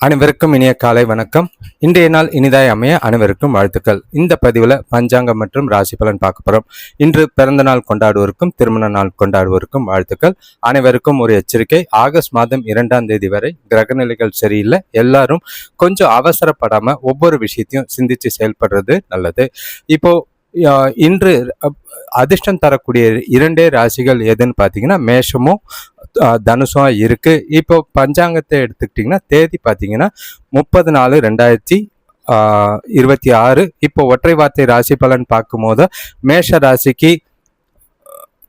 அனைவருக்கும் இனிய காலை வணக்கம். இன்றைய நாள் இனிதாய் அமைய அனைவருக்கும் வாழ்த்துக்கள். இந்த பதிவில் பஞ்சாங்கம் மற்றும் ராசி பலன் பார்க்க போகிறோம். இன்று பிறந்த நாள் கொண்டாடுவோருக்கும் திருமண நாள் கொண்டாடுவோருக்கும் வாழ்த்துக்கள். அனைவருக்கும் ஒரு எச்சரிக்கை. ஆகஸ்ட் மாதம் 2ஆம் தேதி வரை கிரகநிலைகள் சரியில்லை. எல்லாரும் கொஞ்சம் அவசரப்படாமல் ஒவ்வொரு விஷயத்தையும் சிந்திச்சு செயல்படுறது நல்லது. இப்போ இன்று அதிர்ஷ்டம் தரக்கூடிய 2 ராசிகள் எதுன்னு பார்த்தீங்கன்னா மேஷமும் தனுஷம் இருக்கு. இப்போ பஞ்சாங்கத்தை எடுத்துக்கிட்டிங்கன்னா தேதி பார்த்தீங்கன்னா 30/4/2026. இப்போ ஒற்றை வார்த்தை ராசி பலன் பார்க்கும்போது மேஷ ராசிக்கு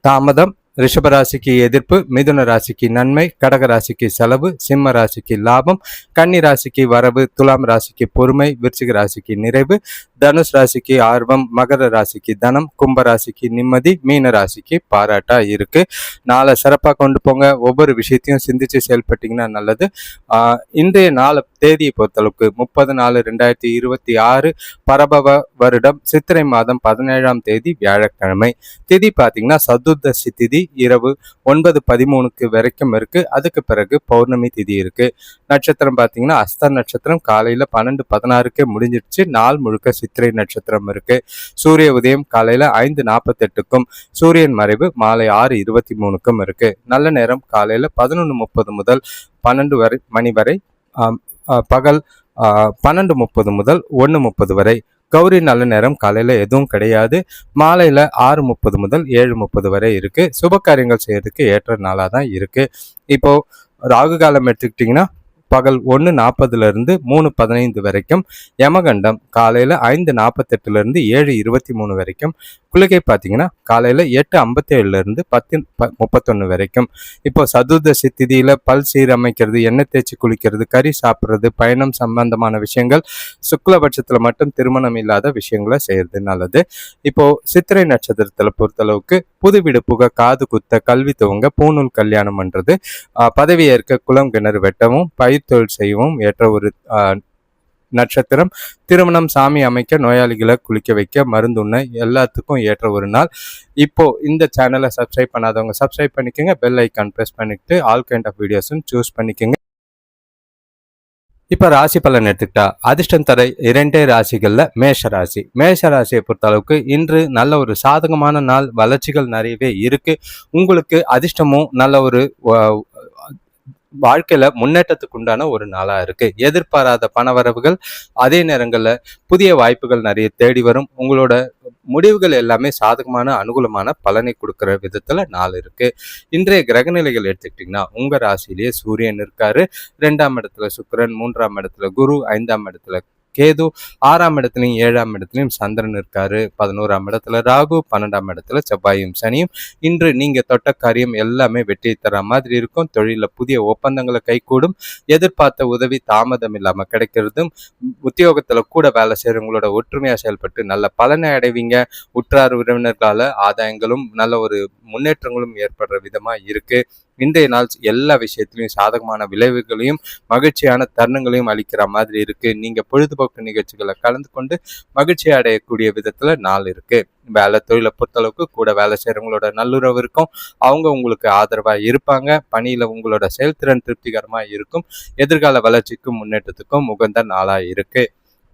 தாமதம், ரிஷப ராசிக்கு எதிர்ப்பு, மிதுன ராசிக்கு நன்மை, கடக ராசிக்கு செலவு, சிம்ம ராசிக்கு லாபம், கன்னி ராசிக்கு வரவு, துலாம் ராசிக்கு பொறுமை, விருச்சிக ராசிக்கு நிறைவு, தனுஷ் ராசிக்கு ஆர்வம், மகர ராசிக்கு தனம், கும்ப ராசிக்கு நிம்மதி, மீன ராசிக்கு பாராட்டா இருக்கு. நாளை சிறப்பாக கொண்டு போங்க. ஒவ்வொரு விஷயத்தையும் சிந்திச்சு செயல்பட்டீங்கன்னா நல்லது. இன்றைய நாள் தேதியை பொறுத்தளவுக்கு 30/4/2026 பரபவ வருடம் சித்திரை மாதம் 17ஆம் தேதி வியாழக்கிழமை. திதி பார்த்தீங்கன்னா சதுர்தசி திதி இரவு 9:13 வரைக்கும் இருக்கு. அதுக்கு பிறகு பௌர்ணமி திதி இருக்கு. நட்சத்திரம் பார்த்தீங்கன்னா அஸ்த நட்சத்திரம் காலையில 12:16 முடிஞ்சிடுச்சு. நாள் முழுக்க சித்திரை நட்சத்திரம் இருக்கு. சூரிய உதயம் காலையில 5:48க்கும் சூரியன் மறைவு மாலை 6:23க்கும் இருக்கு. நல்ல நேரம் காலையில 11:30 முதல் 12 மணி வரை, பகல் 12:30 முதல் 1:30 வரை. கௌரி நல்ல நேரம் காலையில எதுவும் கிடையாது. மாலையில 6:30 முதல் 7:30 வரை இருக்கு. சுப காரியங்கள் செய்யறதுக்கு ஏற்ற நாளாக தான் இருக்கு. இப்போ ராகு காலம் எடுத்துக்கிட்டிங்கன்னா பகல் 1:40 3:15 வரைக்கும், யமகண்டம் காலையில 5:48 7:23 வரைக்கும், குளிகை பார்த்தீங்கன்னா காலையில 8:57 10:31 வரைக்கும். இப்போ சதுர்தசி திதியில பல் சீரமைக்கிறது, எண்ணெய் தேய்ச்சி குளிக்கிறது, கறி சாப்பிட்றது, பயணம் சம்பந்தமான விஷயங்கள், சுக்லபட்சத்துல மட்டும் திருமணம் இல்லாத விஷயங்களை செய்யறது நல்லது. இப்போ சித்திரை நட்சத்திரத்துல பொறுத்தளவுக்கு புது வீடு புக, காது குத்த, கல்வி துவங்க, பூநூல் கல்யாணம் பண்றது, பதவி ஏற்க, குளம் கிணறு வெட்டவும், பயிர் தொழில் செய்யவும் ஏற்ற ஒரு நட்சத்திரம். திருமணம், சாமி அமைக்க, நோயாளிகளை குளிக்க வைக்க, மருந்து உண்ண எல்லாத்துக்கும் ஏற்ற ஒரு நாள். இப்போ இந்த சேனலை சப்ஸ்கிரைப் பண்ணாதவங்க சப்ஸ்கிரைப் பண்ணிக்கோங்க. பெல் ஐக்கான் ப்ரெஸ் பண்ணிட்டு ஆல் கைண்ட் ஆஃப் வீடியோஸும் சூஸ் பண்ணிக்கோங்க. இப்போ ராசி பலன் எடுத்துக்கிட்டா அதிர்ஷ்டம் தர 2 ராசிகள்ல மேஷ ராசியை பொறுத்த அளவுக்கு இன்று நல்ல ஒரு சாதகமான நாள். வளர்ச்சிகள் நிறையவே இருக்கு. உங்களுக்கு அதிர்ஷ்டமும் நல்ல ஒரு வாழ்க்கையில முன்னேற்றத்துக்கு உண்டான ஒரு நாளா இருக்கு. எதிர்பாராத பணவரவுகள், அதே நேரங்கள்ல புதிய வாய்ப்புகள் நிறைய தேடி வரும். உங்களோட முடிவுகள் எல்லாமே சாதகமான அனுகூலமான பலனை கொடுக்கிற விதத்துல நாள் இருக்கு. இன்றைய கிரகநிலைகள் எடுத்துக்கிட்டீங்கன்னா உங்க ராசியிலேயே சூரியன் இருக்காரு, 2ஆம் இடத்துல சுக்கிரன், 3ஆம் இடத்துல குரு, 5ஆம் இடத்துல கேது, 6ஆம் இடத்துலையும் 7ஆம் இடத்துலையும் சந்திரன் இருக்காரு, 11ஆம் இடத்துல ராகு, 12ஆம் இடத்துல செவ்வாயும் சனியும். இன்று நீங்க தொட்ட காரியம் எல்லாமே வெற்றியை தர மாதிரி இருக்கும். தொழில புதிய ஒப்பந்தங்களை கைகூடும். எதிர்பார்த்த உதவி தாமதம் இல்லாம கிடைக்கிறதும், உத்தியோகத்துல கூட வேலை செய்யறவங்களோட ஒற்றுமையா செயல்பட்டு நல்ல பலனை அடைவீங்க. உற்றார் உறவினர்களால ஆதாயங்களும் நல்ல ஒரு முன்னேற்றங்களும் ஏற்படுற விதமா இருக்கு. இன்றைய நாள் எல்லா விஷயத்திலையும் சாதகமான விளைவுகளையும் மகிழ்ச்சியான தருணங்களையும் அளிக்கிற மாதிரி இருக்கு. நீங்க பொழுதுபோக்கு நிகழ்ச்சிகளை கலந்து கொண்டு மகிழ்ச்சி அடையக்கூடிய விதத்துல நாள் இருக்கு. வேலை தொழிலை பொறுத்தளவுக்கு கூட வேலை செய்யறவங்களோட நல்லுறவு இருக்கும். அவங்க உங்களுக்கு ஆதரவா இருப்பாங்க. பணியில உங்களோட செயல்திறன் திருப்திகரமா இருக்கும். எதிர்கால வளர்ச்சிக்கும் முன்னேற்றத்துக்கும் உகந்த நாளா இருக்கு.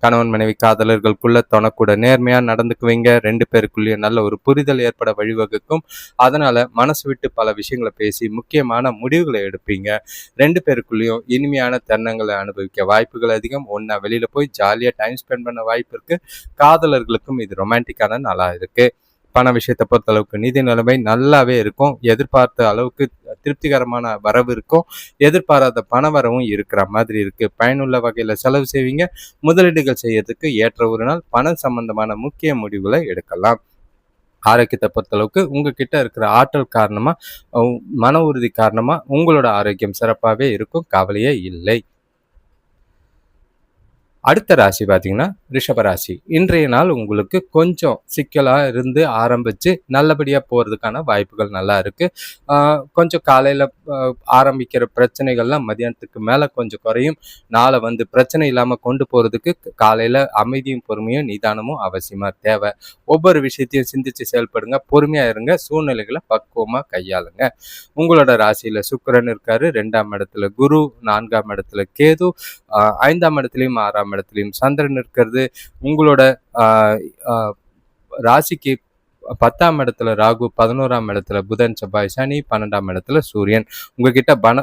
கணவன் மனைவி காதலர்களுக்குள்ள தொணக்கூட நேர்மையா நடந்துக்குவீங்க. 2 பேருக்குள்ளேயும் நல்ல ஒரு புரிதல் ஏற்பட வழிவகுக்கும். அதனால மனசு விட்டு பல விஷயங்களை பேசி முக்கியமான முடிவுகளை எடுப்பீங்க. 2 பேருக்குள்ளேயும் இனிமையான தருணங்களை அனுபவிக்க வாய்ப்புகள் அதிகம். ஒன்னா வெளியில போய் ஜாலியா டைம் ஸ்பெண்ட் பண்ண வாய்ப்பு இருக்கு. காதலர்களுக்கும் இது ரொமான்டிக்கான நாளா இருக்கு. பண விஷயத்தை பொறுத்த அளவுக்கு நிதி நிலைமை நல்லாவே இருக்கும். எதிர்பார்த்த அளவுக்கு திருப்திகரமான வரவு இருக்கும். எதிர்பாராத பண வரவும் இருக்கிற மாதிரி இருக்கு. பயனுள்ள வகையில செலவு செய்வீங்க. முதலீடுகள் செய்யறதுக்கு ஏற்ற ஒரு நாள். பணம் சம்பந்தமான முக்கிய முடிவுகளை எடுக்கலாம். ஆரோக்கியத்தை பொறுத்தளவுக்கு உங்ககிட்ட இருக்கிற ஆற்றல் காரணமா, மன உறுதி காரணமா உங்களோட ஆரோக்கியம் சிறப்பாகவே இருக்கும். கவலையே இல்லை. அடுத்த ராசி பார்த்தீங்கன்னா ரிஷபராசி. இன்றைய நாள் உங்களுக்கு கொஞ்சம் சிக்கலா இருந்து ஆரம்பிச்சு நல்லபடியா போறதுக்கான வாய்ப்புகள் நல்லா இருக்கு. கொஞ்சம் காலையில ஆரம்பிக்கிற பிரச்சனைகள்லாம் மதியானத்துக்கு மேல கொஞ்சம் குறையும். நாளை வந்து பிரச்சனை இல்லாம கொண்டு போறதுக்கு காலையில அமைதியும் பொறுமையும் நிதானமும் அவசியமா தேவை. ஒவ்வொரு விஷயத்தையும் சிந்திச்சு செயல்படுங்க. பொறுமையா இருங்க. சூழ்நிலைகளை பக்குவமா கையாளுங்க. உங்களோட ராசியில சுக்கிரன் இருக்காரு. 2ஆம் இடத்துல குரு, 4ஆம் இடத்துல கேது, 5ஆம் இடத்துலயும் 6ஆம் இடத்துலயும் சந்திரன் இருக்கிறது. உங்களோட ஆஹ் ஆஹ் ராசிக்கு 10ஆம் இடத்துல ராகு, 11ஆம் இடத்துல புதன், செவ்வாய், சனி, 12ஆம் இடத்துல சூரியன். உங்ககிட்ட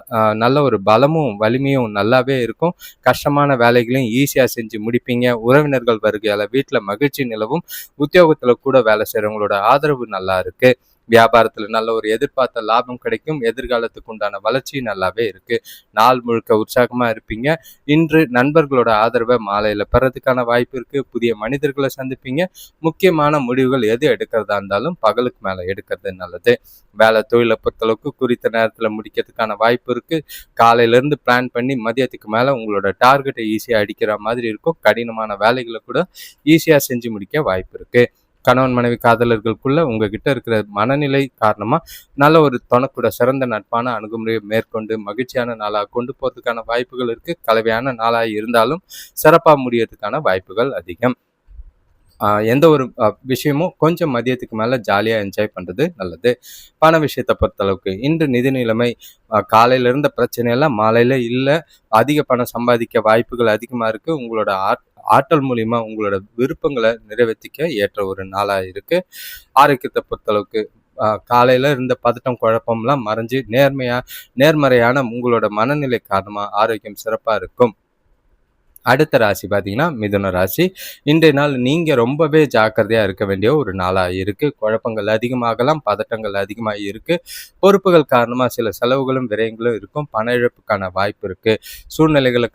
நல்ல ஒரு பலமும் வலிமையும் நல்லாவே இருக்கும். கஷ்டமான வேலைகளையும் ஈஸியா செஞ்சு முடிப்பீங்க. உறவினர்கள் வருகையால வீட்டுல மகிழ்ச்சி நிலவும். உத்தியோகத்துல கூட வேலை செய்யறவங்களோட ஆதரவு நல்லா இருக்கு. வியாபாரத்துல நல்ல ஒரு எதிர்பார்த்த லாபம் கிடைக்கும். எதிர்காலத்துக்கு உண்டான வளர்ச்சி நல்லாவே இருக்கு. நாள் முழுக்க உற்சாகமா இருப்பீங்க. இன்று நண்பர்களோட ஆதரவை மாலையில பெறதுக்கான வாய்ப்பு இருக்கு. புதிய மனிதர்களை சந்திப்பீங்க. முக்கியமான முடிவுகள் எது எடுக்கிறதா இருந்தாலும் பகலுக்கு மேல எடுக்கிறது நல்லது. வேலை தொழிலை பொறுத்தளவுக்கு குறித்த நேரத்துல முடிக்கிறதுக்கான வாய்ப்பு இருக்கு. காலையில இருந்து பிளான் பண்ணி மதியத்துக்கு மேல உங்களோட டார்கெட்டை ஈஸியா அடிக்கிற மாதிரி இருக்கும். கடினமான வேலைகளை கூட ஈஸியா செஞ்சு முடிக்க வாய்ப்பு இருக்கு. கணவன் மனைவி காதலர்களுக்குள்ள உங்ககிட்ட இருக்கிற மனநிலை காரணமா நல்ல ஒரு துணைக்கூட சிறந்த நட்பான அணுகுமுறையை மேற்கொண்டு மகிழ்ச்சியான நாளாக கொண்டு போறதுக்கான வாய்ப்புகள் இருக்கு. கலவையான நாளாக இருந்தாலும் சிறப்பா முடியறதுக்கான வாய்ப்புகள் அதிகம். எந்த ஒரு விஷயமும் கொஞ்சம் மதியத்துக்கு மேல ஜாலியா என்ஜாய் பண்றது நல்லது. பண விஷயத்தை பொறுத்தளவுக்கு இன்று நிதி நிலைமை காலையில இருந்த பிரச்சனை எல்லாம் மாலையில இல்ல. அதிக பணம் சம்பாதிக்க வாய்ப்புகள் அதிகமா இருக்கு. உங்களோட ஆற்றல் மூலியமா உங்களோட விருப்பங்களை நிறைவேற்றிக்க ஏற்ற ஒரு நாளா இருக்கு. ஆரோக்கியத்தை பொறுத்தளவுக்கு காலையில இருந்த பதட்டம் குழப்பம்லாம் மறைஞ்சு நேர்மறையான உங்களோட மனநிலை காரணமா ஆரோக்கியம் சிறப்பா இருக்கும். அடுத்த ராசி பார்த்தீங்கன்னா மிதுன ராசி. இன்றைய நாள் நீங்க ரொம்பவே ஜாக்கிரதையா இருக்க வேண்டிய ஒரு நாளா இருக்கு. குழப்பங்கள் அதிகமாகலாம், பதட்டங்கள் அதிகமாக இருக்கு. பொறுப்புகள் காரணமா சில செலவுகளும் விரயங்களும் இருக்கும். பண இழப்புக்கான வாய்ப்பு இருக்கு. சூழ்நிலைகளை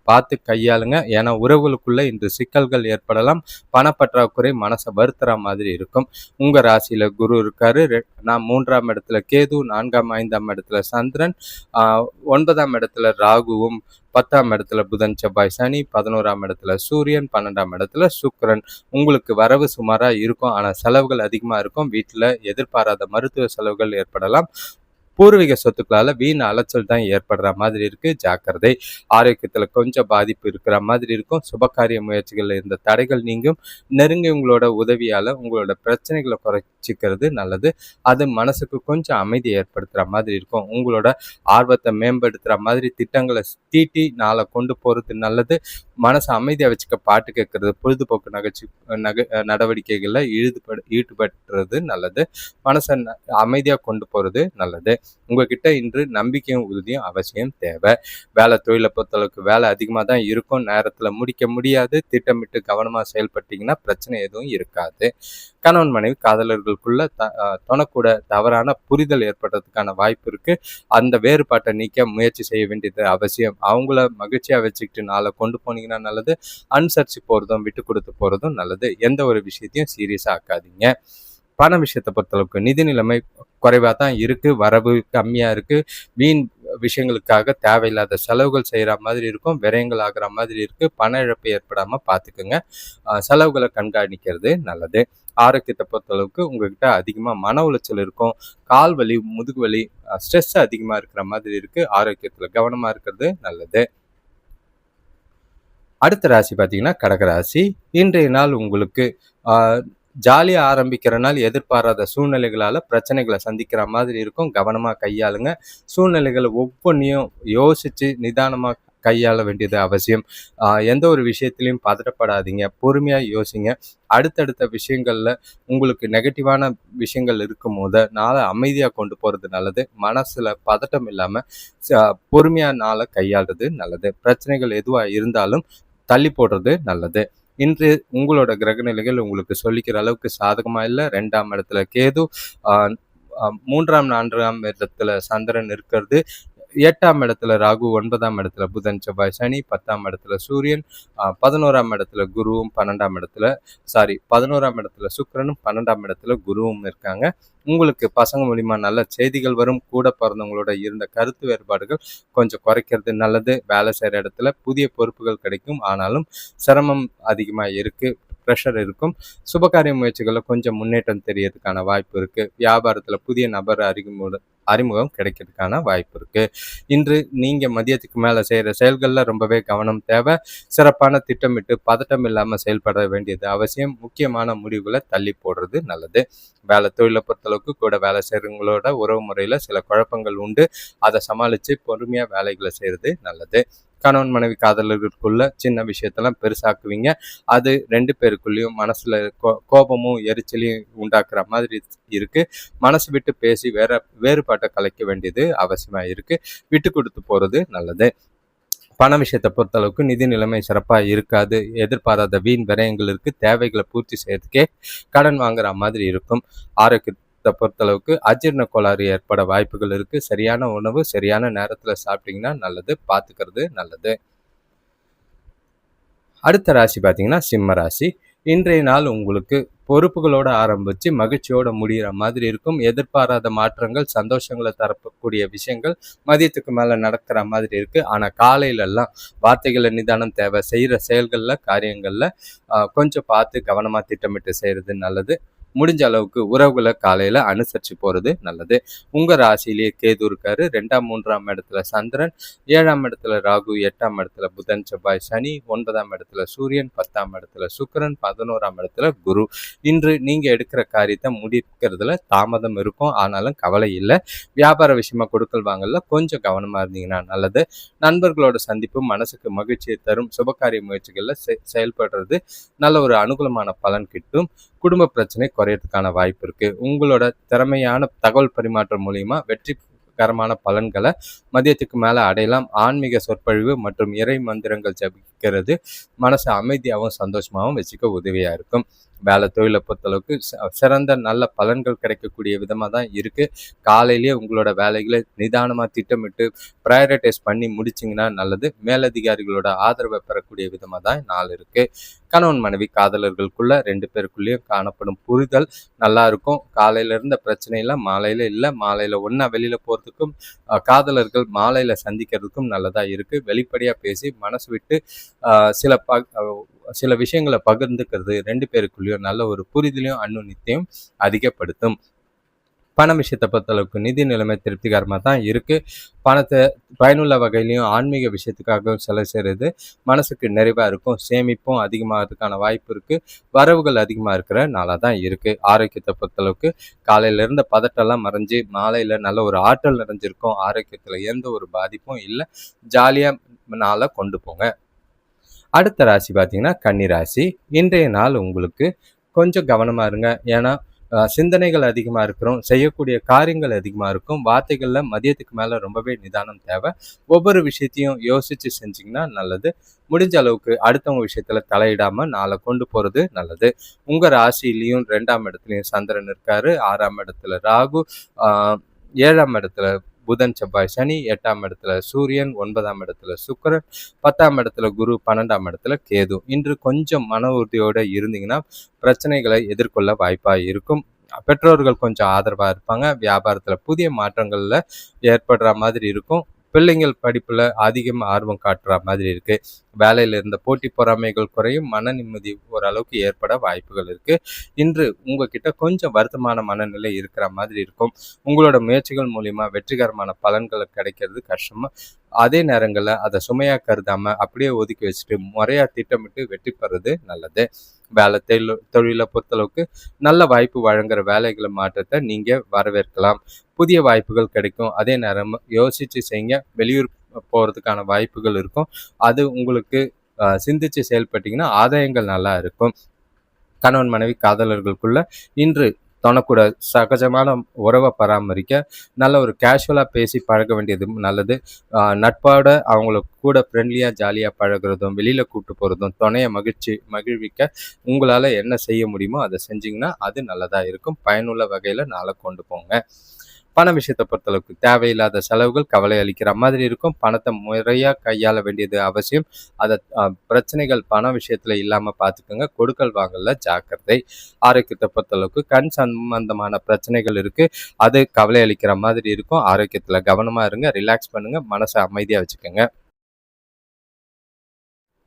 பார்த்து கையாளுங்க. ஏன்னா உறவுகளுக்குள்ள இன்று சிக்கல்கள் ஏற்படலாம். பணப்பற்றாக்குறை மனசை வருத்துற மாதிரி இருக்கும். உங்க ராசியில குரு இருக்காரு. 3ஆம் இடத்துல கேது, 4ஆம் 5ஆம் இடத்துல சந்திரன், 9ஆம் இடத்துல ராகுவும், 10ஆம் இடத்துல புதன், செவ்வாய், சனி, 11ஆம் இடத்துல சூரியன், 12ஆம் இடத்துல சுக்கிரன். உங்களுக்கு வரவு சுமாரா இருக்கும். ஆனா செலவுகள் அதிகமா இருக்கும். வீட்டுல எதிர்பாராத மருத்துவ செலவுகள் ஏற்படலாம். பூர்வீக சொத்துக்களால வீண் அலைச்சல் தான் ஏற்படுற மாதிரி இருக்கு. ஜாக்கிரதை. ஆரோக்கியத்துல கொஞ்சம் பாதிப்பு இருக்கிற மாதிரி இருக்கும். சுபகாரிய முயற்சிகள்ல இருந்த தடைகள் நீங்கும். நெருங்கியவங்களோட உதவியால உங்களோட பிரச்சனைகளை குறைச்சிக்கிறது நல்லது. அது மனசுக்கு கொஞ்சம் அமைதியை ஏற்படுத்துற மாதிரி இருக்கும். உங்களோட ஆர்வத்தை மேம்படுத்துற மாதிரி திட்டங்களை தீட்டி நாளை கொண்டு போறது நல்லது. மனசை அமைதியா வச்சுக்க பாட்டு கேட்கறது, பொழுதுபோக்கு நடவடிக்கைகள்ல ஈடுபடுறது நல்லது. மனசை அமைதியா கொண்டு போறது நல்லது. உங்ககிட்ட இன்று நம்பிக்கையும் உறுதியும் அவசியம் தேவை. வேலை தொழிலை பொறுத்தளவுக்கு வேலை அதிகமாக தான் இருக்கும். நேரத்தில் முடிக்க முடியாது. திட்டமிட்டு கவனமாக செயல்பட்டீங்கன்னா பிரச்சனை எதுவும் இருக்காது. கணவன் மனைவி காதலர்களுக்குள்ள தொணக்கூட தவறான புரிதல் ஏற்படுறதுக்கான வாய்ப்பு இருக்கு. அந்த வேறுபாட்டை நீக்க முயற்சி செய்ய வேண்டியது அவசியம். அவங்கள மகிழ்ச்சியா வச்சுக்கிட்டு நாளை கொண்டு போனீங்கன்னா நல்லது. அனுசரிச்சு போறதும் விட்டு கொடுத்து போறதும் நல்லது. எந்த ஒரு விஷயத்தையும் சீரியஸா ஆக்காதீங்க. பண விஷயத்தை பொறுத்தளவுக்கு நிதி நிலைமை குறைவாக தான் இருக்கு. வரவு கம்மியா இருக்கு. வீண் விஷயங்களுக்காக தேவையில்லாத செலவுகள் செய்யற மாதிரி இருக்கும். விரயங்கள் ஆகிற மாதிரி இருக்கு. பண இழப்பு ஏற்படாம பார்த்துக்குங்க. செலவுகளை கண்காணிக்கிறது நல்லது. ஆரோக்கியத்தை பொறுத்தளவுக்கு உங்ககிட்ட அதிகமா மன உளைச்சல் இருக்கும். கால் வலி, முதுகு வலி, ஸ்ட்ரெஸ் அதிகமா இருக்கிற மாதிரி இருக்கு. ஆரோக்கியத்துல கவனமா இருக்கிறது நல்லது. அடுத்த ராசி பார்த்தீங்கன்னா கடகராசி. இன்றைய நாள் உங்களுக்கு ஜாலியாக ஆரம்பிக்கிற நாள். எதிர்பாராத சூழ்நிலைகளால் பிரச்சனைகளை சந்திக்கிற மாதிரி இருக்கும். கவனமாக கையாளுங்க. சூழ்நிலைகளை ஒவ்வொன்றையும் யோசித்து நிதானமாக கையாள வேண்டியது அவசியம். எந்த ஒரு விஷயத்திலையும் பதட்டப்படாதீங்க. பொறுமையாக யோசிங்க. அடுத்தடுத்த விஷயங்களில் உங்களுக்கு நெகட்டிவான விஷயங்கள் இருக்கும் போது நாளை அமைதியாக கொண்டு போகிறது நல்லது. மனசில் பதட்டம் இல்லாமல் பொறுமையாக நாளை கையாளுறது நல்லது. பிரச்சனைகள் எதுவாக இருந்தாலும் தள்ளி போடுறது நல்லது. இன்று உங்களோட கிரகநிலைகள் உங்களுக்கு சொல்லிக்கிற அளவுக்கு சாதகமா இல்லை. 2ஆம் இடத்துல கேது, 3ஆம் 4ஆம் இடத்துல சந்திரன் இருக்கிறது 8ஆம் இடத்துல ராகு, 9ஆம் இடத்துல புதன், செவ்வாய், சனி, 10ஆம் இடத்துல சூரியன், 11ஆம் இடத்துல குருவும், 11ஆம் இடத்துல சுக்கிரனும், 12ஆம் இடத்துல குருவும் இருக்காங்க. உங்களுக்கு பசங்க மூலியமா நல்ல செய்திகள் வரும். கூட பிறந்தவங்களோட இருந்த கருத்து வேறுபாடுகள் கொஞ்சம் குறைக்கிறது நல்லது. வேலை செய்கிற இடத்துல புதிய பொறுப்புகள் கிடைக்கும். ஆனாலும் சிரமம் அதிகமாக இருக்கு, ப்ரெஷர் இருக்கும். சுபகாரிய முயற்சிகளில் கொஞ்சம் முன்னேற்றம் தெரியறதுக்கான வாய்ப்பு இருக்கு. வியாபாரத்தில் புதிய நபர் அறிமுகம் கிடைக்கிறதுக்கான வாய்ப்பு இருக்கு. இன்று நீங்க மதியத்துக்கு மேல செய்யற செயல்கள்ல ரொம்பவே கவனம் தேவை. சிறப்பான திட்டமிட்டு பதட்டம் இல்லாம செயல்பட வேண்டியது அவசியம். முக்கியமான முடிவுகளை தள்ளி போடுறது நல்லது. வேலை தொழிலை பொறுத்தளவுக்கு கூட வேலை செய்யறவங்களோட உறவு முறையில சில குழப்பங்கள் உண்டு. அதை சமாளிச்சு பொறுமையா வேலைகளை செய்யறது நல்லது. கணவன் மனைவி காதலர்களுக்குள்ள சின்ன விஷயத்தெல்லாம் பெருசாக்குவீங்க. அது 2 பேருக்குள்ளேயும் மனசுல கோபமும் எரிச்சலையும் உண்டாக்குற மாதிரி இருக்கு. மனசு விட்டு பேசி வேறுபாட்டை கலைக்க வேண்டியது அவசியமா இருக்கு. விட்டு கொடுத்து போறது நல்லது. பண விஷயத்தை பொறுத்தளவுக்கு நிதி நிலைமை சிறப்பாக இருக்காது. எதிர்பாராத வீண் விரயங்கள் இருக்கு. தேவைகளை பூர்த்தி செய்யறதுக்கே கடன் வாங்குற மாதிரி இருக்கும். ஆரோக்கியத்தை பொறுத்தளவுக்கு அஜீரண கோளாறு ஏற்பட வாய்ப்புகள் இருக்கு. சரியான உணவு சரியான நேரத்துல சாப்பிட்டீங்கன்னா நல்லது. பார்த்துக்கிறது நல்லது. அடுத்த ராசி பார்த்தீங்கன்னா சிம்ம ராசி. இன்றைய நாள் உங்களுக்கு பொறுப்புகளோட ஆரம்பிச்சு மகிழ்ச்சியோட முடிகிற மாதிரி இருக்கும். எதிர்பாராத மாற்றங்கள், சந்தோஷங்களை தரக்கூடிய விஷயங்கள் மதியத்துக்கு மேல நடக்கிற மாதிரி இருக்கு. ஆனா காலையில எல்லாம் வார்த்தைகளை நிதானம் தேவை. செய்யற செயல்கள்ல காரியங்கள்ல கொஞ்சம் பார்த்து கவனமா திட்டமிட்டு செய்யறது நல்லது. முடிஞ்ச அளவுக்கு உறவுகளை காலையில அனுசரிச்சு போறது நல்லது. உங்க ராசியிலேயே கேது இருக்காரு. 2ஆம் 3ஆம் இடத்துல சந்திரன், 7ஆம் இடத்துல ராகு, 8ஆம் இடத்துல புதன், செவ்வாய், சனி, 9ஆம் இடத்துல சூரியன், 10ஆம் இடத்துல சுக்கிரன், 11ஆம் இடத்துல குரு. இன்று நீங்க எடுக்கிற காரியத்தை முடிக்கிறதுல தாமதம் இருக்கும். ஆனாலும் கவலை இல்லை. வியாபார விஷயமா கொடுக்கல் வாங்கல கொஞ்சம் கவனமா இருந்தீங்கன்னா நல்லது. நண்பர்களோட சந்திப்பு மனசுக்கு மகிழ்ச்சியை தரும். சுபகாரிய முயற்சிகள்ல செயல்படுறது நல்ல ஒரு அனுகூலமான பலன் கிட்டும். குடும்ப பிரச்சனை குறையறதுக்கான வாய்ப்பு இருக்கு. உங்களோட திறமையான தகவல் பரிமாற்றம் மூலியமா வெற்றிகரமான பலன்களை மதியத்துக்கு மேல அடையலாம். ஆன்மீக சொற்பொழிவு மற்றும் இறை மந்திரங்கள் ஜபிக்கிறது மனசு அமைதியாகவும் சந்தோஷமாகவும் வச்சுக்க உதவியா இருக்கும். வேலை தொழிலை பொறுத்தளவுக்கு சிறந்த நல்ல பலன்கள் கிடைக்கக்கூடிய விதமாக தான் இருக்கு. காலையிலேயே உங்களோட வேலைகளை நிதானமாக திட்டமிட்டு ப்ரையாரிட்டைஸ் பண்ணி முடிச்சிங்கன்னா நல்லது. மேலதிகாரிகளோட ஆதரவை பெறக்கூடிய விதமாக தான் நாள் இருக்கு. கணவன் மனைவி காதலர்களுக்குள்ள 2 பேருக்குள்ளேயும் காணப்படும் புரிதல் நல்லா இருக்கும். காலையில இருந்த பிரச்சனையெல்லாம் மாலையில இல்லை. மாலையில ஒன்றா வெளியில போகிறதுக்கும் காதலர்கள் மாலையில சந்திக்கிறதுக்கும் நல்லதா இருக்கு. வெளிப்படையா பேசி மனசு விட்டு சில விஷயங்களை பகிர்ந்துக்கிறது 2 பேருக்குள்ளேயும் நல்ல ஒரு புரிதலையும் அந்யோன்யத்தையும் அதிகப்படுத்தும். பண விஷயத்தை பொறுத்தளவுக்கு நிதி நிலைமை திருப்திகரமாக தான் இருக்கு. பணத்தை பயனுள்ள வகையிலையும் ஆன்மீக விஷயத்துக்காகவும் செலவு செய்கிறது மனசுக்கு நிறைவா இருக்கும். சேமிப்பும் அதிகமாகிறதுக்கான வாய்ப்பு இருக்கு. வரவுகள் அதிகமாக இருக்கிற நாளாக தான் இருக்கு. ஆரோக்கியத்தை பொறுத்தளவுக்கு காலையில இருந்த பதட்டெல்லாம் மறைஞ்சு மாலையில நல்ல ஒரு ஆற்றல் நிறைஞ்சிருக்கும். ஆரோக்கியத்துல எந்த ஒரு பாதிப்பும் இல்லை. ஜாலியா நாளை கொண்டு போங்க. அடுத்த ராசி பார்த்தீங்கன்னா கன்னி ராசி. இன்றைய நாள் உங்களுக்கு கொஞ்சம் கவனமா இருங்க. ஏன்னா சிந்தனைகள் அதிகமாக இருக்கிறோம். செய்யக்கூடிய காரியங்கள் அதிகமாக இருக்கும். வார்த்தைகளில் மதியத்துக்கு மேலே ரொம்பவே நிதானம் தேவை. ஒவ்வொரு விஷயத்தையும் யோசித்து செஞ்சிங்கன்னா நல்லது. முடிஞ்ச அளவுக்கு அடுத்தவங்க விஷயத்தில் தலையிடாமல் நாளை கொண்டு போகிறது நல்லது. உங்கள் ராசியிலையும் 2ஆம் இடத்துலையும் சந்திரன் இருக்காரு. 6ஆம் இடத்துல ராகு, 7ஆம் இடத்துல புதன், செவ்வாய், சனி, 8ஆம் இடத்துல சூரியன், 9ஆம் இடத்துல சுக்கிரன், 10ஆம் இடத்துல குரு, 12ஆம் இடத்துல கேது. இன்று கொஞ்சம் மன உறுதியோட இருந்தீங்கன்னா பிரச்சனைகளை எதிர்கொள்ள வாய்ப்பா இருக்கும். பெற்றோர்கள் கொஞ்சம் ஆதரவா இருப்பாங்க. வியாபாரத்துல புதிய மாற்றங்கள்ல ஏற்படுற மாதிரி இருக்கும். பிள்ளைங்கள் படிப்புல அதிகம் ஆர்வம் காட்டுற மாதிரி இருக்கு. வேலையில இருந்த போட்டி பொறாமைகள் குறையும். மன நிம்மதி ஓரளவுக்கு ஏற்பட வாய்ப்புகள் இருக்கு. இன்று உங்ககிட்ட கொஞ்சம் வருத்தமான மனநிலை இருக்கிற மாதிரி இருக்கும். உங்களோட முயற்சிகள் மூலியமா வெற்றிகரமான பலன்களை கிடைக்கிறது கஷ்டமா. அதே நேரங்களில் அதை சுமையா கருதாம அப்படியே ஒதுக்கி வச்சுட்டு முறையா திட்டமிட்டு வெற்றி பெறுறது நல்லது. வேலை தொழிலை பொறுத்தளவுக்கு நல்ல வாய்ப்பு வழங்குற வேலைகளை மாற்றத்தை நீங்க வரவேற்கலாம். புதிய வாய்ப்புகள் கிடைக்கும். அதே நேரம் யோசிச்சு செய்யுங்க. வெளியூர் போறதுக்கான வாய்ப்புகள் இருக்கும். அது உங்களுக்கு சிந்திச்சு செயல்பட்டீங்கன்னா ஆதாயங்கள் நல்லா இருக்கும். கணவன் மனைவி காதலர்களுக்குள்ள இன்று தனக்கூட சகஜமான உறவை பராமரிக்க நல்ல ஒரு கேஷுவலாக பேசி பழக வேண்டியது நல்லது. நட்போட அவங்கள கூட ஃப்ரெண்ட்லியாக ஜாலியாக பழகிறதும் வெளியில் கூப்பிட்டு போகிறதும் துணையை மகிழ்விக்க உங்களால் என்ன செய்ய முடியுமோ அதை செஞ்சிங்கன்னா அது நல்லதாக இருக்கும். பயனுள்ள வகையில் நாளை கொண்டு போங்க. பண விஷயத்தை பொறுத்தளவுக்கு தேவையில்லாத செலவுகள் கவலை அளிக்கிற மாதிரி இருக்கும். பணத்தை முறையா கையாள வேண்டியது அவசியம். அதை பிரச்சனைகள் பண விஷயத்துல இல்லாம பார்த்துக்கோங்க. கொடுக்கல் வாங்கல்ல ஜாக்கிரதை. ஆரோக்கியத்தை பொறுத்தளவுக்கு கண் சம்பந்தமான பிரச்சனைகள் இருக்கு. அது கவலை அளிக்கிற மாதிரி இருக்கும். ஆரோக்கியத்துல கவனமா இருங்க. ரிலாக்ஸ் பண்ணுங்க. மனசை அமைதியா வச்சுக்கோங்க.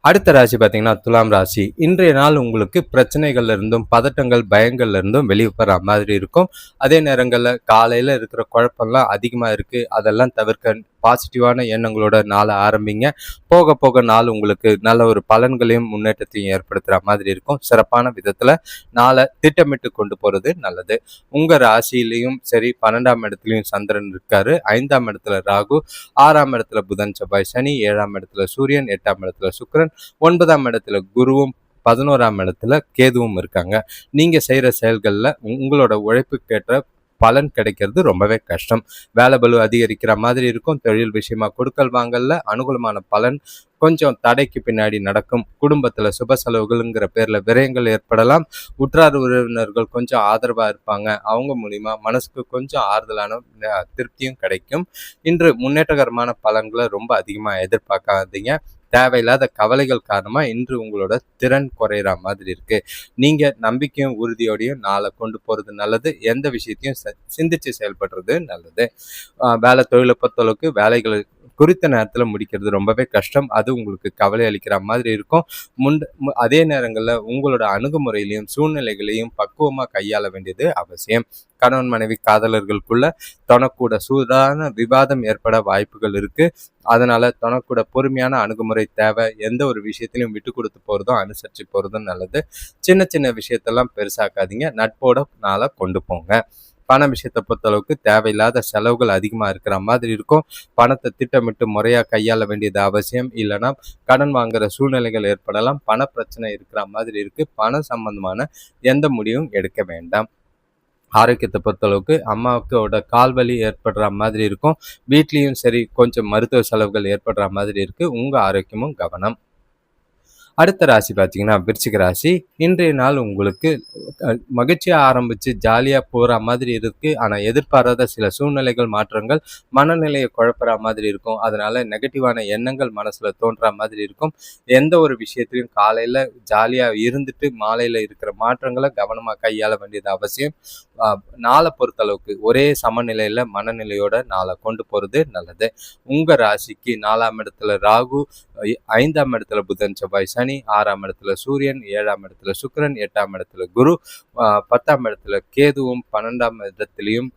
அடுத்த ராசி பார்த்தீங்கன்னா துலாம் ராசி. இன்றைய நாள் உங்களுக்கு பிரச்சனைகள்ல இருந்தும் பதட்டங்கள் பயங்கள்ல இருந்தும் வெளியே வர மாதிரி இருக்கும். அதே நேரங்களில் காலையில இருக்கிற குழப்பம்லாம் அதிகமா இருக்கு, அதெல்லாம் தவிர்க்க பாசிட்டிவான எண்ணங்களோட நாளை ஆரம்பிங்க. போக போக நாள் உங்களுக்கு நல்ல ஒரு பலன்களையும் முன்னேற்றத்தையும் ஏற்படுத்துகிற மாதிரி இருக்கும். சிறப்பான விதத்தில் நாளை திட்டமிட்டு கொண்டு போகிறது நல்லது. உங்கள் ராசியிலையும் சரி 12ஆம் இடத்துலையும் சந்திரன் இருக்காரு, 5ஆம் இடத்துல ராகு, 6ஆம் இடத்துல புதன் செவ்வாய் சனி, 7ஆம் இடத்துல சூரியன், 8ஆம் இடத்துல சுக்கிரன், 9ஆம் இடத்துல குருவும், 11ஆம் இடத்துல கேதுவும் இருக்காங்க. நீங்கள் செய்கிற செயல்களில் உங்களோட உழைப்புக்கேற்ற பலன் கிடைக்கிறது ரொம்பவே கஷ்டம். வேலை பளு அதிகரிக்கிற மாதிரி இருக்கும். தொழில் விஷயமா கொடுக்கல் வாங்கல்ல அனுகூலமான பலன் கொஞ்சம் தடைக்கு பின்னாடி நடக்கும். குடும்பத்துல சுப செலவுகள்ங்கிற பேர்ல விரயங்கள் ஏற்படலாம். உற்றார் உறவினர்கள் கொஞ்சம் ஆதரவா இருப்பாங்க. அவங்க மூலியமா மனசுக்கு கொஞ்சம் ஆறுதலான திருப்தியும் கிடைக்கும். இன்று முன்னேற்றகரமான பலன்களை ரொம்ப அதிகமா எதிர்பார்க்காதீங்க. தேவையில்லாத கவலைகள் காரணமா இன்று உங்களோட திறன் குறையிற மாதிரி இருக்கு. நீங்க நம்பிக்கையும் உறுதியோடையும் நாளை கொண்டு போறது நல்லது. எந்த விஷயத்தையும் சிந்திச்சு செயல்படுறது நல்லது. வேலை தொழிலை பொறுத்தளவுக்கு வேலைகளை குறித்த நேரத்தில் முடிக்கிறது ரொம்பவே கஷ்டம். அது உங்களுக்கு கவலை அளிக்கிற மாதிரி இருக்கும். அதே நேரங்களில் உங்களோட அணுகுமுறையிலையும் சூழ்நிலைகளையும் பக்குவமாக கையாள வேண்டியது அவசியம். கணவன் மனைவி காதலர்களுக்குள்ள தனக்கூட சூடான விவாதம் ஏற்பட வாய்ப்புகள் இருக்கு. அதனால தனக்கூட பொறுமையான அணுகுமுறை தேவை. எந்த ஒரு விஷயத்திலையும் விட்டு கொடுத்து போறதும் அனுசரிச்சு போறதும் நல்லது. சின்ன சின்ன விஷயத்தெல்லாம் பெருசாக்காதீங்க. நட்போட நாளை கொண்டு போங்க. பண விஷயத்தை பொறுத்தளவுக்கு தேவையில்லாத செலவுகள் அதிகமாக இருக்கிற மாதிரி இருக்கும். பணத்தை திட்டமிட்டு முறையாக கையாள வேண்டியது அவசியம். இல்லைன்னா கடன் வாங்குற சூழ்நிலைகள் ஏற்படலாம். பண பிரச்சனை இருக்கிற மாதிரி இருக்கு. பணம் சம்பந்தமான எந்த முடிவும் எடுக்க வேண்டாம். ஆரோக்கியத்தை பொறுத்தளவுக்கு அம்மாவுக்கோட கால்வலி ஏற்படுற மாதிரி இருக்கும். வீட்லேயும் சரி கொஞ்சம் மருத்துவ செலவுகள் ஏற்படுற மாதிரி இருக்கு. உங்கள் ஆரோக்கியமும் கவனம். அடுத்த ராசி பார்த்தீங்கன்னா விருச்சிக ராசி. இன்றைய நாள் உங்களுக்கு மகிழ்ச்சியாக ஆரம்பித்து ஜாலியாக போகிற மாதிரி இருக்குது. ஆனால் எதிர்பாராத சில சூழ்நிலைகள் மாற்றங்கள் மனநிலையை குழப்புற மாதிரி இருக்கும். அதனால் நெகட்டிவான எண்ணங்கள் மனசில் தோன்ற மாதிரி இருக்கும். எந்த ஒரு விஷயத்திலையும் காலையில் ஜாலியாக இருந்துட்டு மாலையில் இருக்கிற மாற்றங்களை கவனமாக கையாள வேண்டியது அவசியம். நாளை பொறுத்தளவுக்கு ஒரே சமநிலையில் மனநிலையோட நாளை கொண்டு போகிறது நல்லது. உங்கள் ராசிக்கு 4ஆம் இடத்துல ராகு, 5ஆம் இடத்துல புதன் செவ்வாய் சனி, 6ஆம் இடத்துல சூரியன், 7ஆம் இடத்துல சுக்கிரன், 8ஆம் இடத்துல குரு, 10ஆம் இடத்துல கேதுவும், 11ஆம் இடத்துலையும்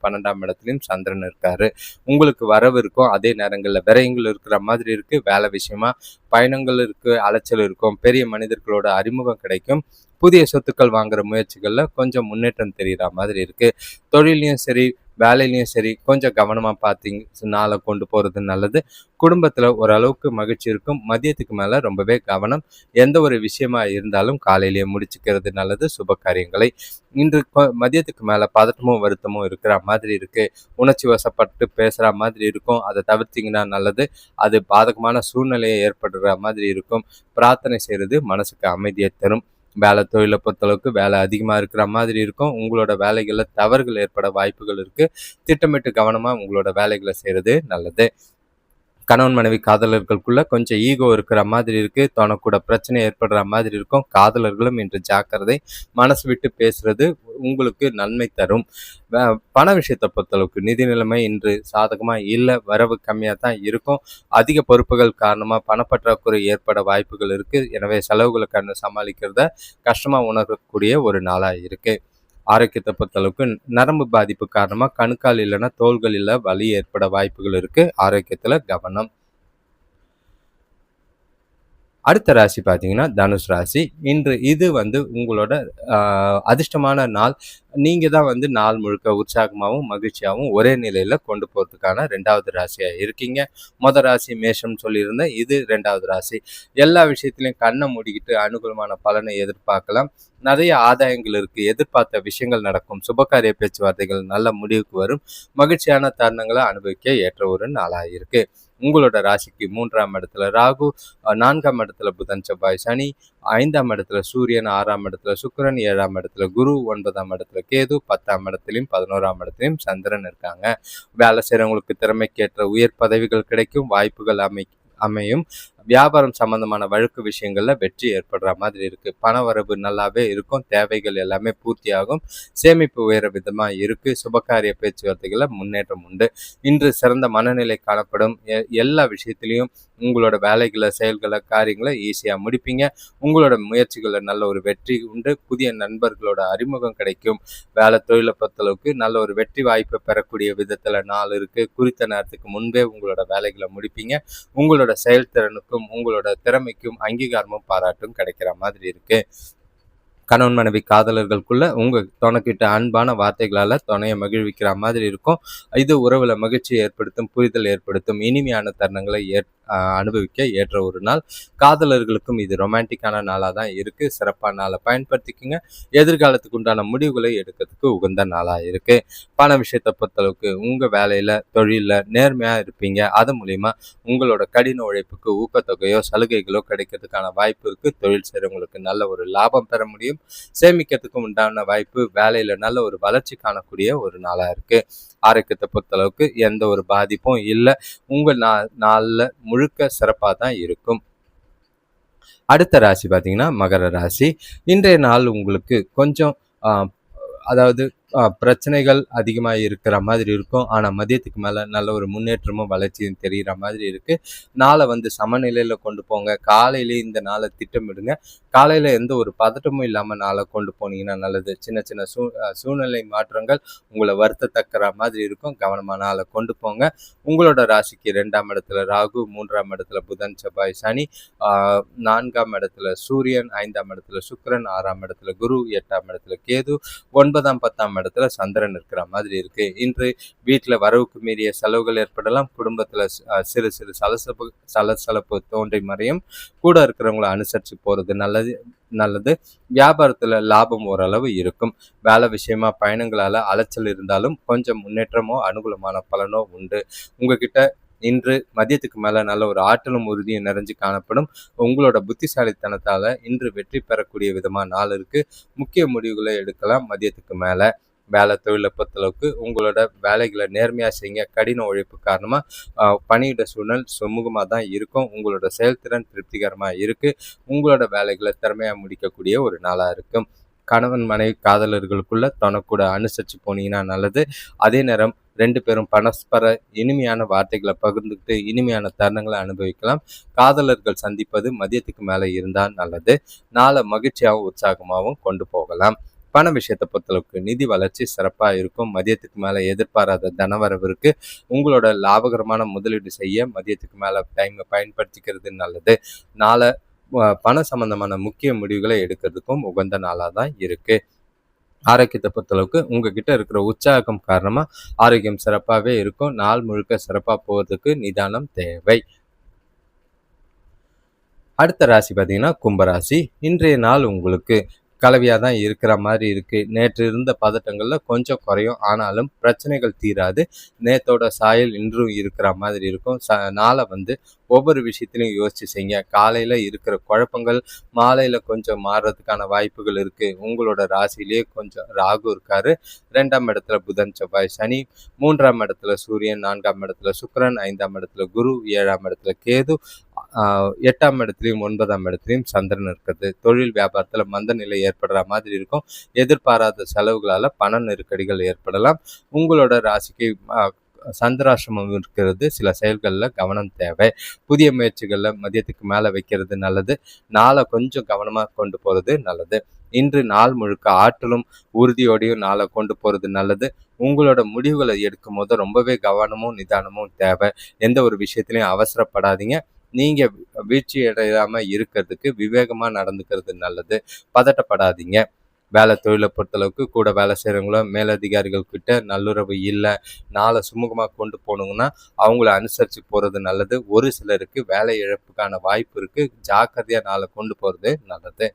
12ஆம் இடத்துலையும் சந்திரன் இருக்காரு. உங்களுக்கு வரவு இருக்கும். அதே நேரங்களில் விரயங்கள் இருக்கிற மாதிரி இருக்கு. வேலை விஷயமா பயணங்கள் இருக்கு, அலைச்சல் இருக்கும். பெரிய மனிதர்களோட அறிமுகம் கிடைக்கும். புதிய சொத்துக்கள் வாங்குற முயற்சிகள்ல கொஞ்சம் முன்னேற்றம் தெரிகிற மாதிரி இருக்கு. தொழிலையும் சரி வேலையிலையும் சரி கொஞ்சம் கவனமாக பார்த்தீங்க நாளை கொண்டு போகிறது நல்லது. குடும்பத்தில் ஓரளவுக்கு மகிழ்ச்சி இருக்கும். மதியத்துக்கு மேலே ரொம்பவே கவனம். எந்த ஒரு விஷயமா இருந்தாலும் காலையிலேயே முடிச்சுக்கிறது நல்லது. சுப காரியங்களை இன்று மதியத்துக்கு மேலே பதட்டமும் வருத்தமும் இருக்கிற மாதிரி இருக்கு. உணர்ச்சி வசப்பட்டு பேசுகிற மாதிரி இருக்கும். அதை தவிர்த்திங்கன்னா நல்லது. அது பாதகமான சூழ்நிலையை ஏற்படுற மாதிரி இருக்கும். பிரார்த்தனை செய்கிறது மனசுக்கு அமைதியை தரும். வேலை தொழிலை பொறுத்தளவுக்கு வேலை அதிகமாக இருக்கிற மாதிரி இருக்கும். உங்களோட வேலைகளில் தவறுகள் ஏற்பட வாய்ப்புகள் இருக்குது. திட்டமிட்டு கவனமாக உங்களோட வேலைகளை செய்கிறது நல்லது. கணவன் மனைவி காதலர்களுக்குள்ள கொஞ்சம் ஈகோ இருக்கிற மாதிரி இருக்கு. தனக்கூட பிரச்சனை ஏற்படுற மாதிரி இருக்கும். காதலர்களும் இன்று ஜாக்கிரதை. மனசு விட்டு பேசுறது உங்களுக்கு நன்மை தரும். பண விஷயத்தை பொறுத்தளவுக்கு நிதி நிலைமை இன்று சாதகமா இல்லை. வரவு கம்மியாக தான் இருக்கும். அதிக பொறுப்புகள் காரணமாக பணப்பற்றாக்குறை ஏற்பட வாய்ப்புகள் இருக்கு. எனவே செலவுகளை சமாளிக்கிறத கஷ்டமா உணரக்கூடிய ஒரு நாளாக இருக்கு. ஆரோக்கியத்தை பொறுத்தளவுக்கு நரம்பு பாதிப்பு காரணமாக கணுக்கால் இல்லைன்னா தோள்களில் வலி ஏற்பட வாய்ப்புகள் இருக்கு. ஆரோக்கியத்தில் கவனம். அடுத்த ராசி பார்த்தீங்கன்னா தனுஷ் ராசி. இன்று இது உங்களோட அதிர்ஷ்டமான நாள். நீங்கள் தான் நாள் முழுக்க உற்சாகமாகவும் மகிழ்ச்சியாகவும் ஒரே நிலையில் கொண்டு போகிறதுக்கான 2வது ராசியாக இருக்கீங்க. ராசி மேஷம் சொல்லியிருந்தேன். இது 2வது ராசி. எல்லா விஷயத்திலையும் கண்ணை மூடிக்கிட்டு அனுகூலமான பலனை எதிர்பார்க்கலாம். நிறைய ஆதாயங்கள் இருக்குது. எதிர்பார்த்த விஷயங்கள் நடக்கும். சுபகாரிய பேச்சுவார்த்தைகள் நல்ல முடிவுக்கு வரும். மகிழ்ச்சியான தருணங்களை அனுபவிக்க ஏற்ற ஒரு நாளாக இருக்குது. உங்களோட ராசிக்கு 3ஆம் இடத்துல ராகு, 4ஆம் இடத்துல புதன் செவ்வாய் சனி, 5ஆம் இடத்துல சூரியன், 6ஆம் இடத்துல சுக்கிரன், 7ஆம் இடத்துல குரு, 9ஆம் இடத்துல கேது, 10ஆம் இடத்துலையும் 11ஆம் இடத்துலையும் சந்திரன் இருக்காங்க. வேலை செய்கிறவங்களுக்கு திறமைக்கேற்ற உயர் பதவிகள் கிடைக்கும், வாய்ப்புகள் அமையும். வியாபாரம் சம்பந்தமான வழக்கு விஷயங்கள்ல வெற்றி ஏற்படுற மாதிரி இருக்கு. பண வரவு நல்லாவே இருக்கும், தேவைகள் எல்லாமே பூர்த்தியாகும், சேமிப்பு உயர விதமா இருக்கு, சுபகாரிய பேச்சுவார்த்தைகள்ல முன்னேற்றம் உண்டு. இன்று சிறந்த மனநிலை காணப்படும். எல்லா விஷயத்திலையும் உங்களோட வேலைகளை, செயல்களை, காரியங்களை ஈஸியா முடிப்பீங்க. உங்களோட முயற்சிகளில் நல்ல ஒரு வெற்றி உண்டு. புதிய நண்பர்களோட அறிமுகம் கிடைக்கும். வேலை தொழிலை பொறுத்தளவுக்கு நல்ல ஒரு வெற்றி வாய்ப்பை பெறக்கூடிய விதத்துல நாள் இருக்கு. குறித்த நேரத்துக்கு முன்பே உங்களோட வேலைகளை முடிப்பீங்க. உங்களோட செயல்திறனுக்கும் உங்களோட திறமைக்கும் அங்கீகாரமும் பாராட்டும் கிடைக்கிற மாதிரி இருக்கு. கணவன் மனைவி காதலர்களுக்குள்ள உங்க துணைக்கிட்ட அன்பான வார்த்தைகளால துணையை மகிழ்விக்கிற மாதிரி இருக்கும். இது உறவுல மகிழ்ச்சி ஏற்படுத்தும், புரிதல் ஏற்படுத்தும், இனிமையான தருணங்களை அனுபவிக்க ஏற்ற ஒரு நாள். காதலர்களுக்கும் இது ரொமான்டிக்கான நாளாக தான் இருக்கு. சிறப்பான நாளை பயன்படுத்திக்கோங்க. எதிர்காலத்துக்கு உண்டான முடிவுகளை எடுக்கிறதுக்கு உகந்த நாளாக இருக்கு. பண விஷயத்தை பொறுத்தளவுக்கு உங்க வேலையில, தொழில நேர்மையா இருப்பீங்க. அது மூலியமா உங்களோட கடின உழைப்புக்கு ஊக்கத்தொகையோ சலுகைகளோ கிடைக்கிறதுக்கான வாய்ப்பு இருக்கு. தொழில் செய்கிறவங்களுக்கு நல்ல ஒரு லாபம் பெற முடியும். சேமிக்கிறதுக்கும் உண்டான வாய்ப்பு, வேலையில நல்ல ஒரு வளர்ச்சி காணக்கூடிய ஒரு நாளா இருக்கு. ஆரோக்கியத்தை பொறுத்தளவுக்கு எந்த ஒரு பாதிப்பும் இல்லை. உங்க நாளில் முழுக்க சிறப்பாக தான் இருக்கும். அடுத்த ராசி பார்த்தீங்கன்னா மகர ராசி. இன்றைய நாள் உங்களுக்கு கொஞ்சம் அதாவது பிரச்சனைகள் அதிகமாக இருக்கிற மாதிரி இருக்கும். ஆனால் மதியத்துக்கு மேலே நல்ல ஒரு முன்னேற்றமும் வளர்ச்சியும் தெரிகிற மாதிரி இருக்குது. நாளை சமநிலையில் கொண்டு போங்க. காலையிலே இந்த நாளை திட்டமிடுங்க. காலையில் எந்த ஒரு பதட்டமும் இல்லாமல் நாளை கொண்டு போனீங்கன்னா நல்லது. சின்ன சின்ன சூழ்நிலை மாற்றங்கள் உங்களை வருத்தத்தக்கிற மாதிரி இருக்கும். கவனமாக நாளை கொண்டு போங்க. உங்களோட ராசிக்கு 2ஆம் இடத்துல ராகு, 3ஆம் இடத்துல புதன் செவ்வாய் சனி, 4ஆம் இடத்துல சூரியன், 5ஆம் இடத்துல சுக்கிரன், 6ஆம் இடத்துல குரு, 8ஆம் இடத்துல கேது, 9ஆம் 10ஆம் இடத்துல சந்திரன் இருக்கிற மாதிரி இருக்கு. இன்று வீட்டுல வரவுக்கு மீறிய செலவுகள் ஏற்படலாம். குடும்பத்துல சிறு சிறு சலசலப்பு தோன்றி மறையும். கூட இருக்கிறவங்களை அனுசரிச்சு போறது நல்லது. வியாபாரத்துல லாபம் ஓரளவு இருக்கும். வேலை விஷயமா பயணங்களால அலைச்சல் இருந்தாலும் கொஞ்சம் முன்னேற்றமோ அனுகூலமான பலனோ உண்டு. உங்ககிட்ட இன்று மதியத்துக்கு மேல நல்ல ஒரு ஆற்றலும் உறுதியும் நிறைஞ்சு காணப்படும். உங்களோட புத்திசாலித்தனத்தால இன்று வெற்றி பெறக்கூடிய விதமா நாள் இருக்கு. முக்கிய முடிவுகளை எடுக்கலாம். மதியத்துக்கு மேல வேலை தொழிலை பொறுத்தளவுக்கு உங்களோட வேலைகளை நேர்மையாக செய்யுங்க. கடின உழைப்பு காரணமாக பணியிட சூழல் சுமூகமாக தான் இருக்கும். உங்களோட செயல்திறன் திருப்திகரமாக இருக்குது. உங்களோட வேலைகளை திறமையாக முடிக்கக்கூடிய ஒரு நாளாக இருக்கும். கணவன் மனைவி காதலர்களுக்குள்ள தனக்கூட அனுசரித்து போனீங்கன்னா நல்லது. அதே நேரம் 2 பேரும் பரஸ்பர இனிமையான வார்த்தைகளை பகிர்ந்துக்கிட்டு இனிமையான தருணங்களை அனுபவிக்கலாம். காதலர்கள் சந்திப்பது மதியத்துக்கு மேலே இருந்தால் நல்லது. நாளை மகிழ்ச்சியாகவும் உற்சாகமாகவும் கொண்டு போகலாம். பண விஷயத்தை பொறுத்தளவுக்கு நிதி வளர்ச்சி சிறப்பாக இருக்கும். மதியத்துக்கு மேலே எதிர்பாராத தனவரவு இருக்கு. உங்களோட லாபகரமான முதலீடு செய்ய மதியத்துக்கு மேலே டைமை பயன்படுத்திக்கிறது நல்லது. நாளை பண சம்பந்தமான முக்கிய முடிவுகளை எடுக்கிறதுக்கும் உகந்த நாளாக தான் இருக்கு. ஆரோக்கியத்தை பொறுத்தளவுக்கு உங்ககிட்ட இருக்கிற உற்சாகம் காரணமா ஆரோக்கியம் சிறப்பாகவே இருக்கும். நாள் முழுக்க சிறப்பாக போவதுக்கு நிதானம் தேவை. அடுத்த ராசி பார்த்தீங்கன்னா கும்பராசி. இன்றைய நாள் உங்களுக்கு கலவையாக தான் இருக்கிற மாதிரி இருக்குது. நேற்று இருந்த பதட்டங்களில் கொஞ்சம் குறையும். ஆனாலும் பிரச்சனைகள் தீராது. நேற்றோட சாயல் இன்றும் இருக்கிற மாதிரி இருக்கும். நாளை ஒவ்வொரு விஷயத்திலையும் யோசிச்சு செய்யுங்க. காலையில் இருக்கிற குழப்பங்கள் மாலையில் கொஞ்சம் மாறுறதுக்கான வாய்ப்புகள் இருக்குது. உங்களோட ராசியிலேயே கொஞ்சம் ராகு இருக்காரு. 2ஆம் இடத்துல புதன் செவ்வாய் சனி, 3ஆம் இடத்துல சூரியன், 4ஆம் இடத்துல சுக்கிரன், 5ஆம் இடத்துல குரு, 7ஆம் இடத்துல கேது, 8ஆம் இடத்துலையும் 9ஆம் இடத்துலையும் சந்திரன் இருக்கிறது. தொழில் வியாபாரத்தில் மந்த நிலை ஏற்படுற மாதிரி இருக்கும். எதிர்பாராத செலவுகளால் பண நெருக்கடிகள் ஏற்படலாம். உங்களோட ராசிக்கு சந்திராசிரமம் இருக்கிறது. சில செயல்களில் கவனம் தேவை. புதிய முயற்சிகளில் மதியத்துக்கு மேலே வைக்கிறது நல்லது. நாளை கொஞ்சம் கவனமாக கொண்டு போகிறது நல்லது. இன்று நாள் முழுக்க ஆற்றலும் உறுதியோடையும் நாளை கொண்டு போகிறது நல்லது. உங்களோட முடிவுகளை எடுக்கும் போது ரொம்பவே கவனமும் நிதானமும் தேவை. எந்த ஒரு விஷயத்திலையும் அவசரப்படாதீங்க. நீங்க வீழ்ச்சி அடையாம இருக்கிறதுக்கு விவேகமா நடந்துக்கிறது நல்லது. பதட்டப்படாதீங்க. வேலை தொழிலை பொறுத்தளவுக்கு கூட வேலை செய்கிறவங்களோ மேலதிகாரிகள் கிட்ட நல்லுறவு இல்லை. நாளை சுமூகமாக கொண்டு போகணுங்கன்னா அவங்கள அனுசரித்து போகிறது நல்லது. ஒரு சிலருக்கு வேலை இழப்புக்கான வாய்ப்பு இருக்குது. ஜாக்கிரதையாக நாளை கொண்டு போகிறது நல்லது.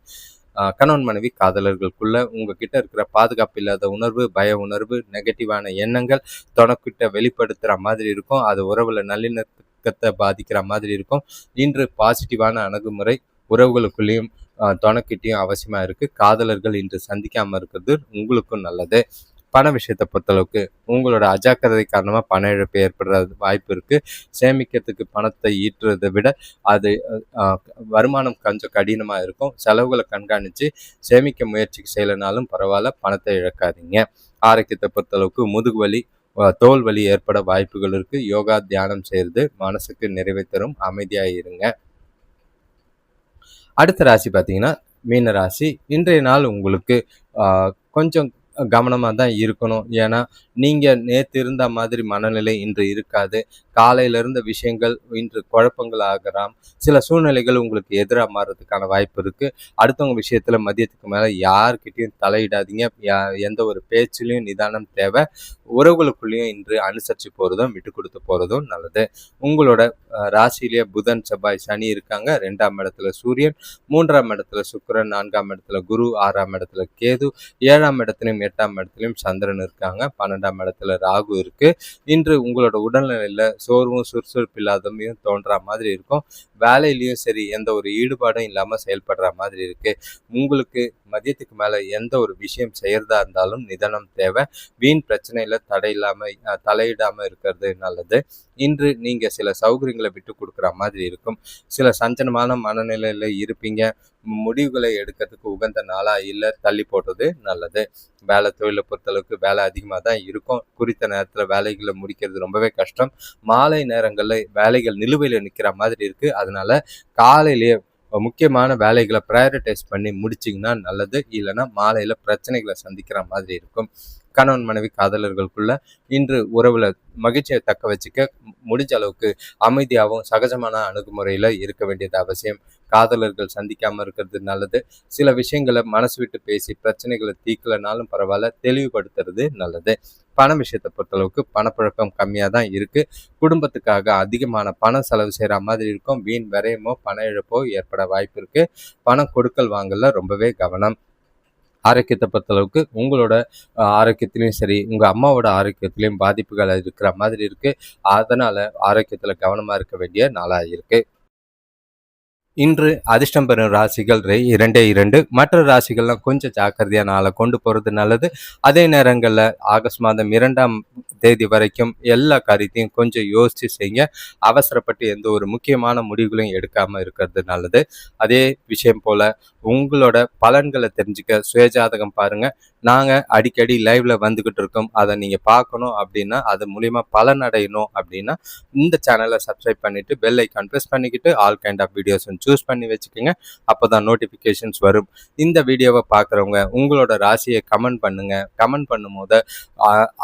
கணவன் மனைவி காதலர்களுக்குள்ள உங்ககிட்ட இருக்கிற பாதுகாப்பு இல்லாத உணர்வு, பய உணர்வு, நெகட்டிவான எண்ணங்கள் தனக்கிட்ட வெளிப்படுத்துகிற மாதிரி இருக்கும். அது உறவுல நல்லிணக்கத்துக்கு நல்லிணக்கத்தை பாதிக்கிற மாதிரி இருக்கும். இன்று பாசிட்டிவான அணுகுமுறை உறவுகளுக்குள்ளேயும் துணைக்கிட்டையும் அவசியமா இருக்கு. காதலர்கள் இன்று சந்திக்காம இருக்கிறது உங்களுக்கும் நல்லது. பண விஷயத்தை பொறுத்தளவுக்கு உங்களோட அஜாக்கிரதை காரணமா பண இழப்பு ஏற்படுற வாய்ப்பு இருக்கு. சேமிக்கிறதுக்கு பணத்தை ஈட்டுறதை விட அது வருமானம் கொஞ்சம் கடினமா இருக்கும். செலவுகளை கண்காணிச்சு சேமிக்க முயற்சி செய்யலைனாலும் பரவாயில்ல, பணத்தை இழக்காதீங்க. ஆரோக்கியத்தை பொறுத்தளவுக்கு முதுகு வலி, தோல் வலி ஏற்பட வாய்ப்புகள் இருக்கு. யோகா, தியானம் செய்யறது மனசுக்கு நிறைவை தரும். அமைதியா இருங்க. அடுத்த ராசி பார்த்தீங்கன்னா மீன ராசி. இன்றைய நாள் உங்களுக்கு கொஞ்சம் கவனமாக தான் இருக்கணும். ஏன்னா நீங்கள் நேற்று இருந்த மாதிரி மனநிலை இன்று இருக்காது. காலையில இருந்த விஷயங்கள் இன்று குழப்பங்கள் ஆகலாம். சில சூழ்நிலைகள் உங்களுக்கு எதிராக மாறுறதுக்கான வாய்ப்பு இருக்கு. அடுத்தவங்க விஷயத்துல மதியத்துக்கு மேலே யார்கிட்டையும் தலையிடாதீங்க. எந்த ஒரு பேச்சிலையும் நிதானம் தேவை. உறவுகளுக்குள்ளேயும் இன்று அனுசரித்து போகிறதும் விட்டு கொடுத்து போகிறதும் நல்லது. உங்களோட ராசியிலேயே புதன், செவ்வாய், சனி இருக்காங்க. 2ஆம் இடத்துல சூரியன், 3ஆம் இடத்துல சுக்கிரன், 4ஆம் இடத்துல குரு, 6ஆம் இடத்துல கேது, 7ஆம் இடத்துலையும் 8ஆம் இடத்துலையும் சந்திரன் இருக்காங்க. 12ஆம் இடத்துல ராகு இருக்கு. இன்று உங்களோட உடல்நிலையில சோர்வும் சுறுசுறுப்பு இல்லாதமையும் தோன்ற மாதிரி இருக்கும். வேலையிலையும் சரி எந்த ஒரு ஈடுபாடும் இல்லாமல் செயல்படுற மாதிரி இருக்கு. உங்களுக்கு மதியத்துக்கு மேலே எந்த ஒரு விஷயம் செய்யறதா இருந்தாலும் நிதானம் தேவை. வீண் பிரச்சனையில தலையிடாமல் இருக்கிறது நல்லது. இன்று நீங்க சில சௌகரியங்களை விட்டு கொடுக்குற மாதிரி இருக்கும். சில சஞ்சலமான மனநிலையில இருப்பீங்க. முடிவுகளை எடுக்கிறதுக்கு உகந்த நாளா இல்லை, தள்ளி போடுறது நல்லது. வேலை தொழிலை பொறுத்தளவுக்கு வேலை அதிகமாக தான் இருக்கும். குறித்த நேரத்தில் வேலைகளை முடிக்கிறது ரொம்பவே கஷ்டம். மாலை நேரங்களில் வேலைகள் நிலுவையில் நிற்கிற மாதிரி இருக்கு. அதனால காலையிலேயே முக்கியமான வேலைகளை ப்ரையாரிட்டைஸ் பண்ணி முடிச்சிங்கன்னா நல்லது. இல்லைன்னா மாலையில் பிரச்சனைகளை சந்திக்கிற மாதிரி இருக்கும். கணவன் மனைவி காதலர்களுக்குள்ள இன்று உறவுல மகிழ்ச்சியை தக்க வச்சுக்க முடிஞ்ச அளவுக்கு அமைதியாகவும் சகஜமான அணுகுமுறையில் இருக்க வேண்டியது அவசியம். காதலர்கள் சந்திக்காமல் இருக்கிறது நல்லது. சில விஷயங்களை மனசு விட்டு பேசி பிரச்சனைகளை தீர்க்கலனாலும் பரவாயில்ல, தெளிவுபடுத்துறது நல்லது. பண விஷயத்தை பொறுத்தளவுக்கு பணப்புழக்கம் கம்மியாக தான் இருக்கு. குடும்பத்துக்காக அதிகமான பணம் செலவு செய்கிற மாதிரி இருக்கும். வீண் விரயமோ பண இழப்போ ஏற்பட வாய்ப்பு இருக்கு. பணம் கொடுக்கல் வாங்கல ரொம்பவே கவனம். ஆரோக்கியத்தை பொறுத்தளவுக்கு உங்களோட ஆரோக்கியத்திலையும் சரி, உங்கள் அம்மாவோட ஆரோக்கியத்திலையும் பாதிப்புகள் இருக்கிற மாதிரி இருக்கு. அதனால ஆரோக்கியத்தில் கவனமாக இருக்க வேண்டிய நாளாக இருக்கு. இன்று அதிர்ஷ்டம் பெறும் ராசிகள் 2. மற்ற ராசிகள்லாம் கொஞ்சம் ஜாக்கிரதையாக நாளை கொண்டு போகிறது நல்லது. அதே நேரங்களில் ஆகஸ்ட் மாதம் 2ஆம் தேதி வரைக்கும் எல்லா காரியத்தையும் கொஞ்சம் யோசித்து செய்யுங்க. அவசரப்பட்டு எந்த ஒரு முக்கியமான முடிவுகளையும் எடுக்காமல் இருக்கிறது நல்லது. அதே விஷயம் போல் உங்களோட பலன்களை தெரிஞ்சுக்க சுயஜாதகம் பாருங்கள். நாங்கள் அடிக்கடி லைவ்ல வந்துக்கிட்டு இருக்கோம். அதை நீங்கள் பார்க்கணும் அப்படின்னா, அது மூலிமா பலன் அடையணும் அப்படின்னா இந்த சேனலை சப்ஸ்கிரைப் பண்ணிவிட்டு பெல் ஐக்கான் ப்ரெஸ் பண்ணிக்கிட்டு all kind of videos choose பண்ணி வச்சுக்கோங்க. அப்போ தான் நோட்டிஃபிகேஷன்ஸ் வரும். இந்த வீடியோவை பார்க்குறவங்க உங்களோட ராசியை கமெண்ட் பண்ணுங்கள். கமெண்ட் பண்ணும்போது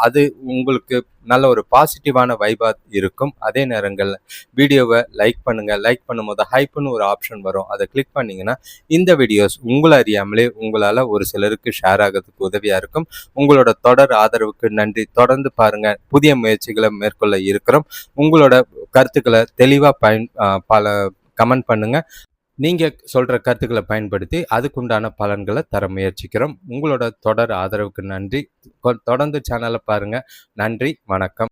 அது உங்களுக்கு நல்ல ஒரு பாசிட்டிவான வைபாக இருக்கும். அதே நேரங்களில் வீடியோவை லைக் பண்ணுங்கள். லைக் பண்ணும்போது ஹைப்புன்னு ஒரு ஆப்ஷன் வரும். அதை கிளிக் பண்ணிங்கன்னா இந்த வீடியோஸ் உங்களை அறியாமலே உங்களால் ஒரு சிலருக்கு ஷேர் ஆகிறதுக்கு உதவியாக இருக்கும். உங்களோட தொடர் ஆதரவுக்கு நன்றி. தொடர்ந்து பாருங்கள். புதிய முயற்சிகளை மேற்கொள்ள இருக்கிறோம். உங்களோட கருத்துக்களை தெளிவாக கமெண்ட் பண்ணுங்க. நீங்க சொல்ற கருத்துக்களை பயன்படுத்தி அதுக்குண்டான பலன்களை தர முயற்சிக்கிறோம். உங்களோட தொடர் ஆதரவுக்கு நன்றி. தொடர்ந்து சேனலை பாருங்க. நன்றி, வணக்கம்.